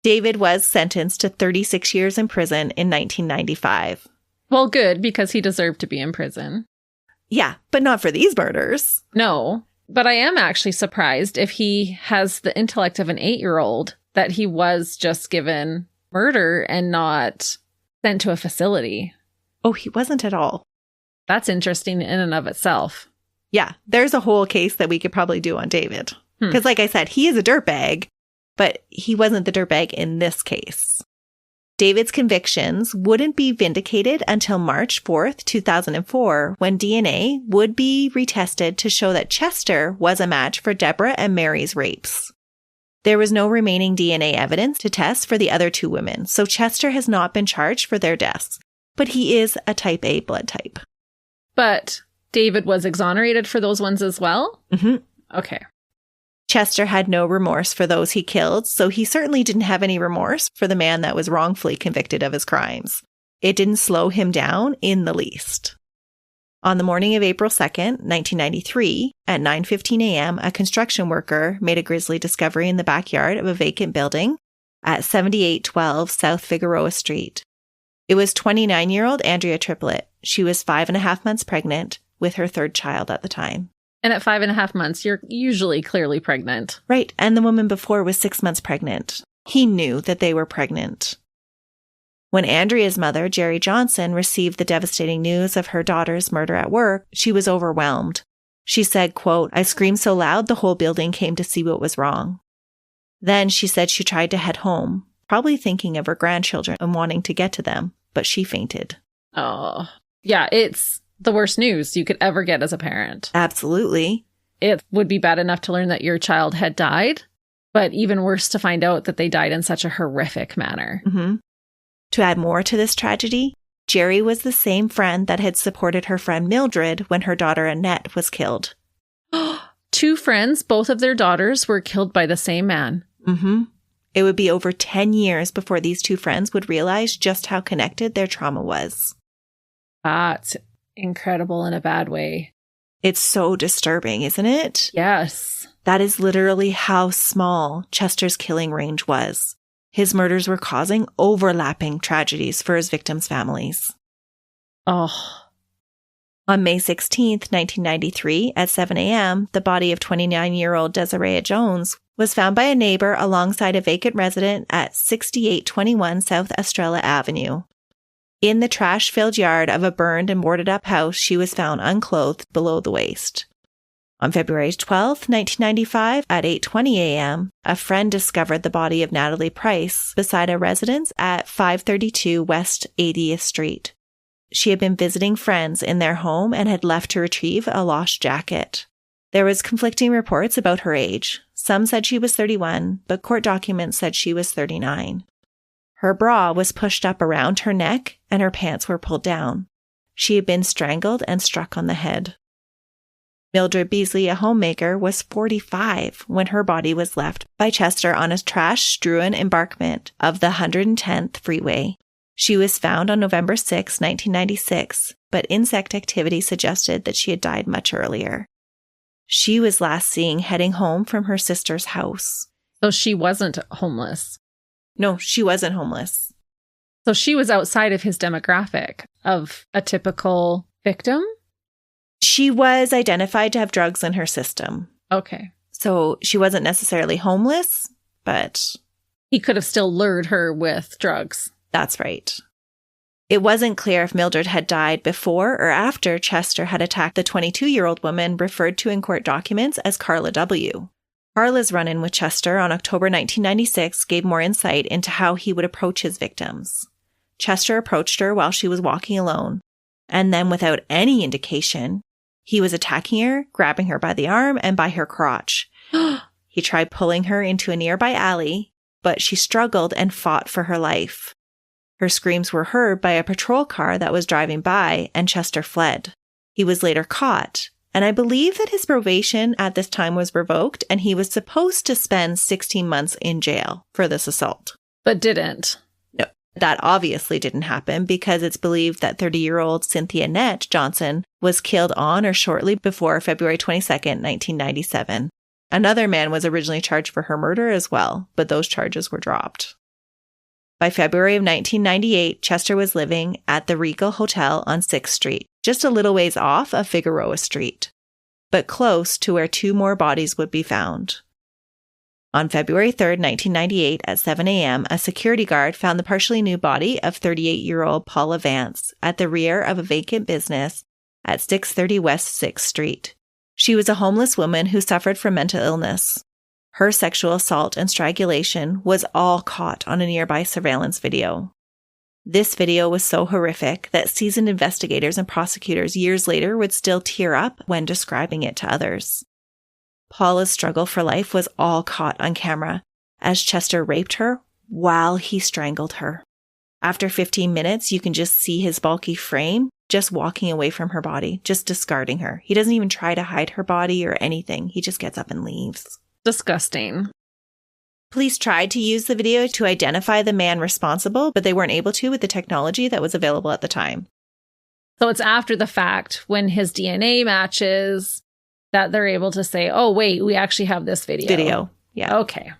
David was sentenced to 36 years in prison in 1995. Well, good, because he deserved to be in prison. Yeah, but not for these murders. No, but I am actually surprised if he has the intellect of an 8-year-old that he was just given murder and not sent to a facility. Oh, he wasn't at all. That's interesting in and of itself. Yeah, there's a whole case that we could probably do on David. Because like I said, he is a dirtbag, but he wasn't the dirtbag in this case. David's convictions wouldn't be vindicated until March 4th, 2004, when DNA would be retested to show that Chester was a match for Deborah and Mary's rapes. There was no remaining DNA evidence to test for the other two women, so Chester has not been charged for their deaths, but he is a type A blood type. But David was exonerated for those ones as well? Mm-hmm. Okay. Chester had no remorse for those he killed, so he certainly didn't have any remorse for the man that was wrongfully convicted of his crimes. It didn't slow him down in the least. On the morning of April 2nd, 1993, at 9:15 a.m., a construction worker made a grisly discovery in the backyard of a vacant building at 7812 South Figueroa Street. It was 29-year-old Andrea Triplett. She was 5.5 months pregnant with her third child at the time. And at 5.5 months, you're usually clearly pregnant. Right. And the woman before was 6 months pregnant. He knew that they were pregnant. When Andrea's mother, Jerry Johnson, received the devastating news of her daughter's murder at work, she was overwhelmed. She said, quote, "I screamed so loud the whole building came to see what was wrong." Then she said she tried to head home, probably thinking of her grandchildren and wanting to get to them, but she fainted. Oh, yeah, it's the worst news you could ever get as a parent. Absolutely. It would be bad enough to learn that your child had died, but even worse to find out that they died in such a horrific manner. Mm-hmm. To add more to this tragedy, Jerry was the same friend that had supported her friend Mildred when her daughter Annette was killed. Two friends, both of their daughters, were killed by the same man. Mm-hmm. It would be over 10 years before these two friends would realize just how connected their trauma was. That's incredible in a bad way. It's so disturbing, isn't it? Yes. That is literally how small Chester's killing range was. His murders were causing overlapping tragedies for his victims' families. Oh. On May 16th, 1993, at 7 a.m., the body of 29-year-old Desiree Jones was found by a neighbor alongside a vacant resident at 6821 South Estrella Avenue. In the trash-filled yard of a burned and boarded-up house, she was found unclothed below the waist. On February 12, 1995, at 8:20 a.m., a friend discovered the body of Natalie Price beside a residence at 532 West 80th Street. She had been visiting friends in their home and had left to retrieve a lost jacket. There was conflicting reports about her age. Some said she was 31, but court documents said she was 39. Her bra was pushed up around her neck and her pants were pulled down. She had been strangled and struck on the head. Mildred Beasley, a homemaker, was 45 when her body was left by Chester on a trash-strewn embankment of the 110th Freeway. She was found on November 6, 1996, but insect activity suggested that she had died much earlier. She was last seen heading home from her sister's house. So she wasn't homeless. No, she wasn't homeless. So she was outside of his demographic of a typical victim? She was identified to have drugs in her system. Okay. So she wasn't necessarily homeless, but he could have still lured her with drugs. That's right. It wasn't clear if Mildred had died before or after Chester had attacked the 22-year-old woman referred to in court documents as Carla W. Carla's run-in with Chester on October 1996 gave more insight into how he would approach his victims. Chester approached her while she was walking alone, and then without any indication, he was attacking her, grabbing her by the arm and by her crotch. He tried pulling her into a nearby alley, but she struggled and fought for her life. Her screams were heard by a patrol car that was driving by, and Chester fled. He was later caught, and I believe that his probation at this time was revoked, and he was supposed to spend 16 months in jail for this assault. But didn't. No, that obviously didn't happen because it's believed that 30-year-old Cynthia Nett Johnson was killed on or shortly before February 22nd, 1997. Another man was originally charged for her murder as well, but those charges were dropped. By February of 1998, Chester was living at the Regal Hotel on 6th Street, just a little ways off of Figueroa Street, but close to where two more bodies would be found. On February 3rd, 1998, at 7 a.m., a security guard found the partially nude body of 38-year-old Paula Vance at the rear of a vacant business at 630 West 6th Street. She was a homeless woman who suffered from mental illness. Her sexual assault and strangulation was all caught on a nearby surveillance video. This video was so horrific that seasoned investigators and prosecutors years later would still tear up when describing it to others. Paula's struggle for life was all caught on camera as Chester raped her while he strangled her. After 15 minutes, you can just see his bulky frame just walking away from her body, just discarding her. He doesn't even try to hide her body or anything. He just gets up and leaves. Disgusting. Police tried to use the video to identify the man responsible, but they weren't able to with the technology that was available at the time. So it's after the fact, when his DNA matches, that they're able to say, oh, wait, we actually have this video. Yeah. Okay.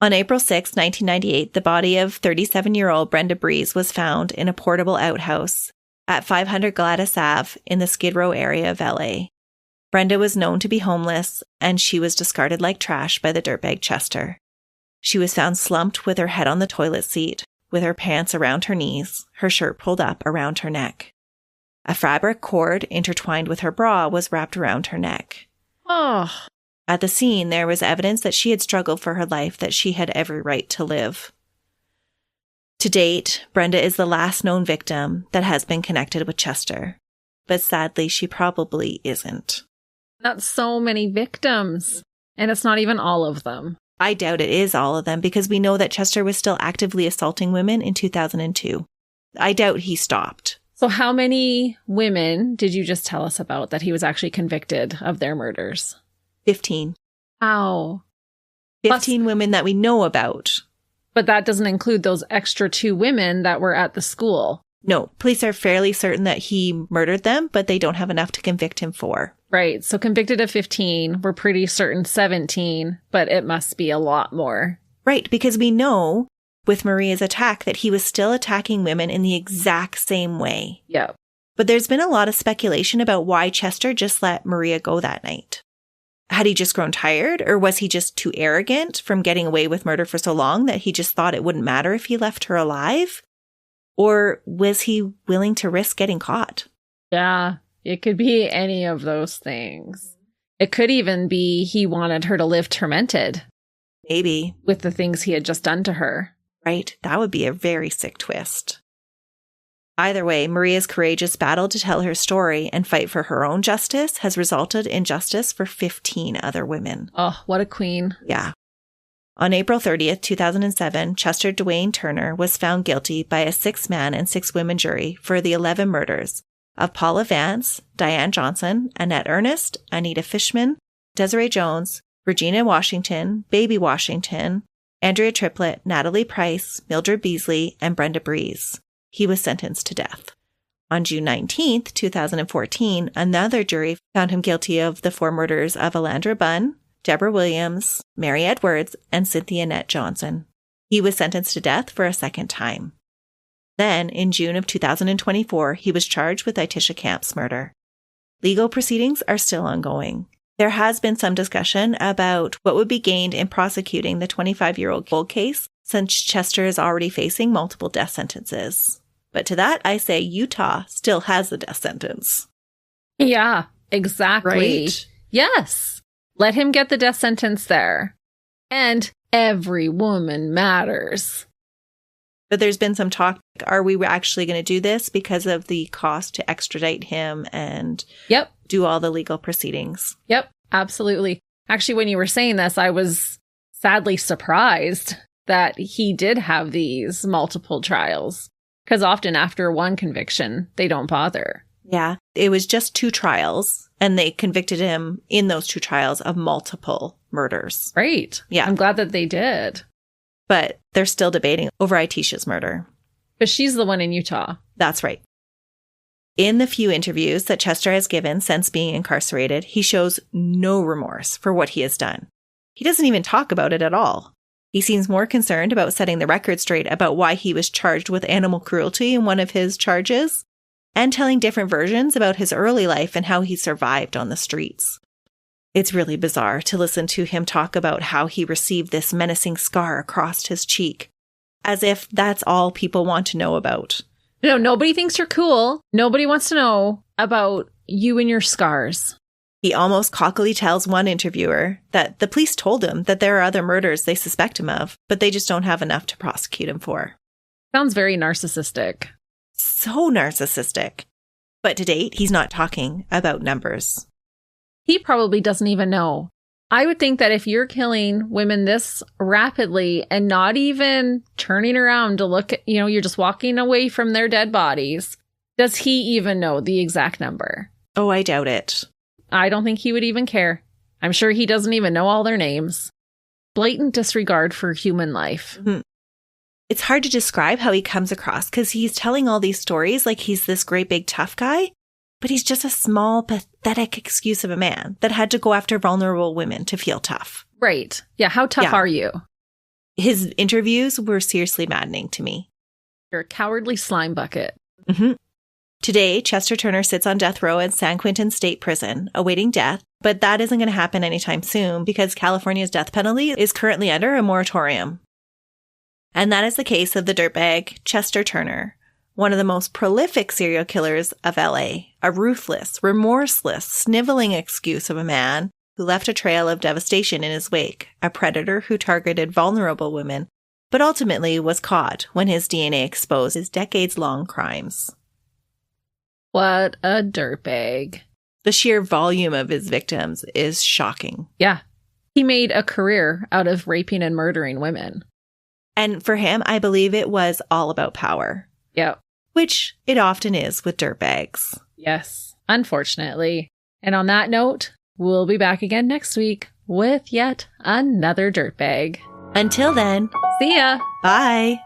On April 6, 1998, the body of 37-year-old Brenda Breeze was found in a portable outhouse at 500 Gladys Ave in the Skid Row area of LA. Brenda was known to be homeless, and she was discarded like trash by the dirtbag Chester. She was found slumped with her head on the toilet seat, with her pants around her knees, her shirt pulled up around her neck. A fabric cord intertwined with her bra was wrapped around her neck. Oh. At the scene, there was evidence that she had struggled for her life, that she had every right to live. To date, Brenda is the last known victim that has been connected with Chester. But sadly, she probably isn't. That's so many victims. And it's not even all of them. I doubt it is all of them because we know that Chester was still actively assaulting women in 2002. I doubt he stopped. So how many women did you just tell us about that he was actually convicted of their murders? 15. Ow. 15 women that we know about. But that doesn't include those extra 2 women that were at the school. No, police are fairly certain that he murdered them, but they don't have enough to convict him for. Right. So convicted of 15, we're pretty certain 17, but it must be a lot more. Right, because we know with Maria's attack that he was still attacking women in the exact same way. Yep. But there's been a lot of speculation about why Chester just let Maria go that night. Had he just grown tired, or was he just too arrogant from getting away with murder for so long that he just thought it wouldn't matter if he left her alive? Or was he willing to risk getting caught? Yeah, it could be any of those things. It could even be he wanted her to live tormented. Maybe. With the things he had just done to her. Right? That would be a very sick twist. Either way, Maria's courageous battle to tell her story and fight for her own justice has resulted in justice for 15 other women. Oh, what a queen. Yeah. On April 30th, 2007, Chester Dwayne Turner was found guilty by a 6-man and 6-women jury for the 11 murders of Paula Vance, Diane Johnson, Annette Ernest, Anita Fishman, Desiree Jones, Regina Washington, Baby Washington, Andrea Triplett, Natalie Price, Mildred Beasley, and Brenda Breeze. He was sentenced to death. On June 19th, 2014, another jury found him guilty of the 4 murders of Alandra Bunn, Deborah Williams, Mary Edwards, and Cynthia Annette Johnson. He was sentenced to death for a second time. Then, in June of 2024, he was charged with Itisha Camp's murder. Legal proceedings are still ongoing. There has been some discussion about what would be gained in prosecuting the 25-year-old cold case, since Chester is already facing multiple death sentences. But to that, I say Utah still has the death sentence. Yeah, exactly. Right? Yes. Let him get the death sentence there. And every woman matters. But there's been some talk, are we actually going to do this because of the cost to extradite him and do all the legal proceedings? Yep, absolutely. Actually, when you were saying this, I was sadly surprised that he did have these multiple trials. Because often after one conviction, they don't bother. Yeah, it was just 2 trials, and they convicted him in those 2 trials of multiple murders. Right. Yeah. I'm glad that they did. But they're still debating over Itisha's murder. But she's the one in Utah. That's right. In the few interviews that Chester has given since being incarcerated, he shows no remorse for what he has done. He doesn't even talk about it at all. He seems more concerned about setting the record straight about why he was charged with animal cruelty in one of his charges, and telling different versions about his early life and how he survived on the streets. It's really bizarre to listen to him talk about how he received this menacing scar across his cheek, as if that's all people want to know about. No, nobody thinks you're cool. Nobody wants to know about you and your scars. He almost cockily tells one interviewer that the police told him that there are other murders they suspect him of, but they just don't have enough to prosecute him for. Sounds very narcissistic. So narcissistic. But to date, he's not talking about numbers. He probably doesn't even know. I would think that if you're killing women this rapidly and not even turning around to look at, you're just walking away from their dead bodies, does he even know the exact number? Oh, I doubt it. I don't think he would even care. I'm sure he doesn't even know all their names. Blatant disregard for human life. Mm-hmm. It's hard to describe how he comes across because he's telling all these stories like he's this great big tough guy, but he's just a small, pathetic excuse of a man that had to go after vulnerable women to feel tough. Right. Yeah. How tough are you? His interviews were seriously maddening to me. You're a cowardly slime bucket. Mm-hmm. Today, Chester Turner sits on death row at San Quentin State Prison, awaiting death, but that isn't going to happen anytime soon because California's death penalty is currently under a moratorium. And that is the case of the dirtbag Chester Turner, one of the most prolific serial killers of LA, a ruthless, remorseless, sniveling excuse of a man who left a trail of devastation in his wake, a predator who targeted vulnerable women, but ultimately was caught when his DNA exposed his decades-long crimes. What a dirtbag. The sheer volume of his victims is shocking. Yeah. He made a career out of raping and murdering women. And for him, I believe it was all about power. Yeah. Which it often is with dirtbags. Yes, unfortunately. And on that note, we'll be back again next week with yet another dirtbag. Until then, see ya. Bye.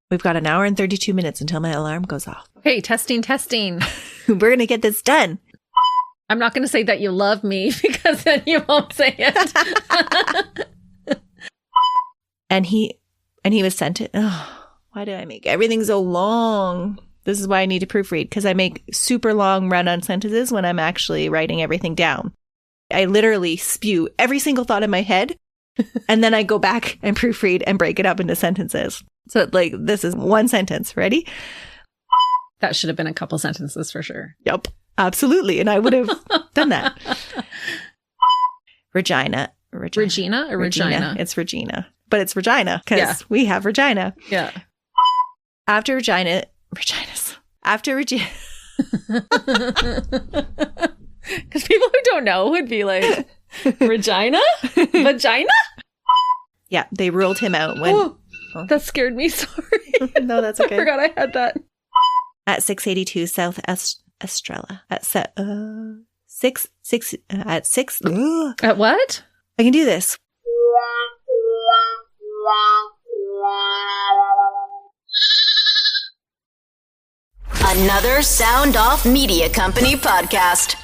We've got an hour and 32 minutes until my alarm goes off. Okay, testing. We're going to get this done. I'm not going to say that you love me because then you won't say it. And he was sent it. Oh, why did I make everything so long? This is why I need to proofread because I make super long run-on sentences when I'm actually writing everything down. I literally spew every single thought in my head and then I go back and proofread and break it up into sentences. So this is one sentence. Ready? That should have been a couple sentences for sure. Yep, absolutely. And I would have done that. Regina. Regina or Regina? It's Regina. But it's Regina because we have Regina. Yeah. After Regina. After Regina. Because people who don't know would be like, Regina? Vagina? Yeah, they ruled him out when... That scared me, sorry. No, that's okay. I forgot I had that. At 682 South Estrella. At 6... At what? I can do this. Another Sound Off Media Company podcast.